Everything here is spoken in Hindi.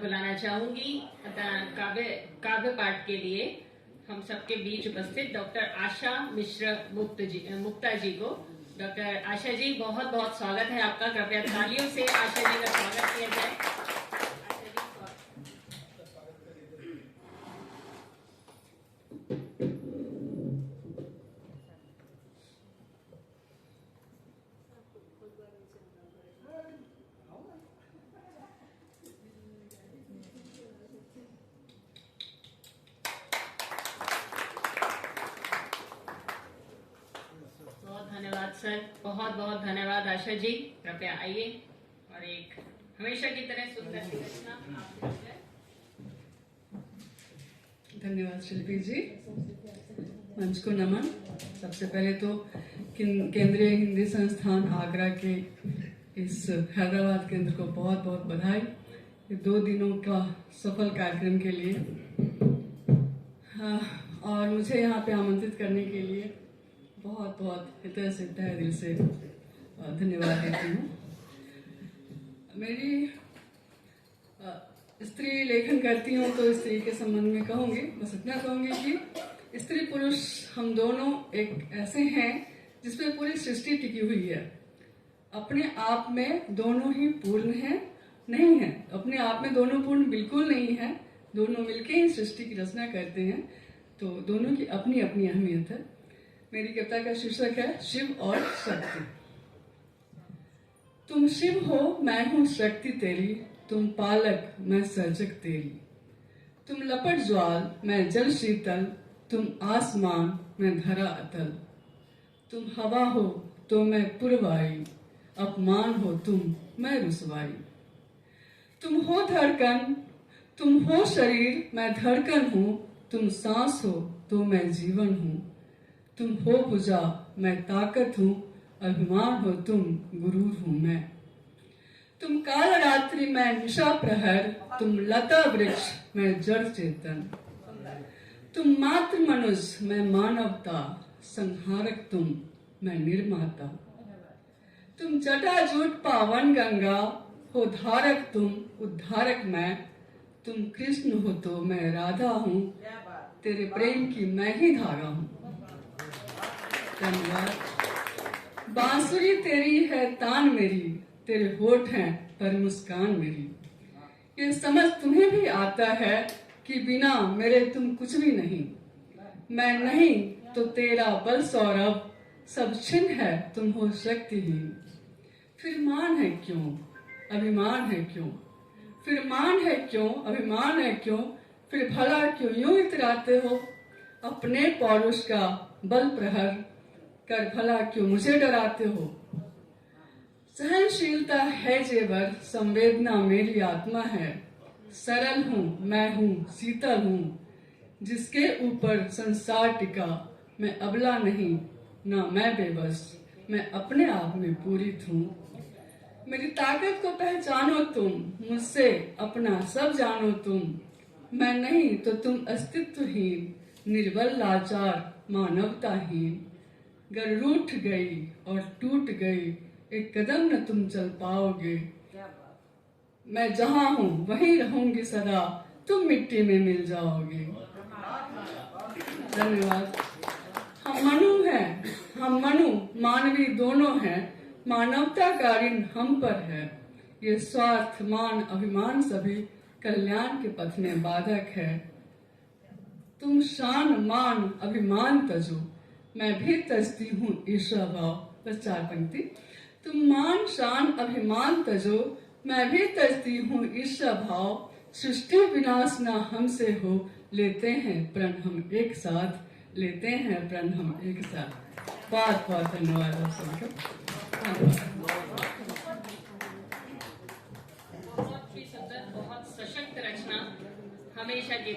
बुलाना चाहूंगी काव्य काव्य पाठ के लिए हम सबके बीच उपस्थित डॉक्टर आशा मिश्र मुक्ता जी को। डॉक्टर आशा जी, बहुत बहुत स्वागत है आपका। कृपया तालियों से आशा जी का स्वागत किया जाए। धन्यवाद सर, बहुत बहुत धन्यवाद आशा जी। कृपया आइए और एक हमेशा की तरह सुंदर सी रचना। धन्यवाद शिल्पी जी, मंच को नमन। सबसे पहले तो केंद्रीय हिंदी संस्थान आगरा के इस हैदराबाद केंद्र को बहुत बहुत बधाई, ये 2 दिनों का सफल कार्यक्रम के लिए। और मुझे यहाँ पे आमंत्रित करने के लिए बहुत बहुत हृदय से तहे दिल से धन्यवाद देती हूँ। मेरी स्त्री लेखन करती हूँ तो स्त्री के संबंध में कहूँगी, बस इतना कहूँगी कि स्त्री पुरुष हम दोनों एक ऐसे हैं जिसमें पूरी सृष्टि टिकी हुई है। अपने आप में दोनों ही पूर्ण है नहीं है, अपने आप में दोनों पूर्ण बिल्कुल नहीं है, दोनों मिलके ही सृष्टि की रचना करते हैं। तो दोनों की अपनी अपनी अहमियत है। मेरी कविता का शीर्षक है शिव और शक्ति। तुम शिव हो, मैं हूं शक्ति तेरी, तुम पालक मैं सर्जक तेरी। तुम लपट ज्वाल मैं जल शीतल, तुम आसमान मैं धरा अतल। तुम हवा हो तो मैं पुरवाई, अपमान हो तुम मैं रुसवाई। तुम हो धड़कन, तुम हो शरीर मैं धड़कन हूं, तुम सांस हो तो मैं जीवन हूं। तुम हो भुजा मैं ताकत हूं, अभिमान हो तुम गुरूर हूं मैं। तुम काल रात्रि मैं निशा प्रहर, तुम लता वृक्ष मैं जड़ चेतन। तुम मात्र मनुष्य मैं मानवता, संहारक तुम मैं निर्माता। तुम जटाजूट पावन गंगा, हो धारक तुम उद्धारक मैं। तुम कृष्ण हो तो मैं राधा हूँ, तेरे प्रेम की मैं ही धागा हूँ। धन्यवाद। बांसुरी तेरी है तान मेरी, तेरे होठ हैं पर मुस्कान मेरी। ये समझ तुम्हें भी आता है कि बिना मेरे तुम कुछ भी नहीं। मैं नहीं तो तेरा बल सौरभ, सब छिन्न है तुम हो शक्तिहीन। फिर मान है क्यों, अभिमान है क्यों, फिर मान है क्यों, अभिमान है क्यों, फिर भला क्यों यूं इतराते हो। अपने पौरुष का बल प्रहर कर भला क्यों मुझे डराते हो। सहनशीलता है जेवर, संवेदना मेरी आत्मा है। सरल हूँ मैं हूँ शीतल हूँ, जिसके ऊपर संसार टिका। मैं अबला नहीं ना मैं बेबस, मैं अपने आप में पूरित हूँ। मेरी ताकत को पहचानो तुम, मुझसे अपना सब जानो तुम। मैं नहीं तो तुम अस्तित्वहीन, निर्बल लाचार मानवताहीन। गर रूठ गई और टूट गई, एक कदम न तुम चल पाओगे। मैं जहां हूं वहीं रहूंगी सदा, तुम मिट्टी में मिल जाओगे। धन्यवाद। हम मनु हैं, हम मनु मानवी दोनों हैं। मानवता का ऋण हम पर है। ये स्वार्थ मान अभिमान सभी कल्याण के पथ में बाधक है। तुम शान मान अभिमान तजो, मैं भी तजती हूँ ईर्ष्या भाव। बस 4 पंक्ति। तुम मान शान अभिमान तजो, मैं भी तजती हूँ ईर्ष्या भाव। सृष्टि विनाश ना हमसे हो, लेते हैं प्रण हम एक साथ, लेते हैं प्रण हम एक साथ। बहुत बहुत धन्यवाद आप सबका। बहुत ही सुंदर, बहुत सशक्त रचना हमेशा की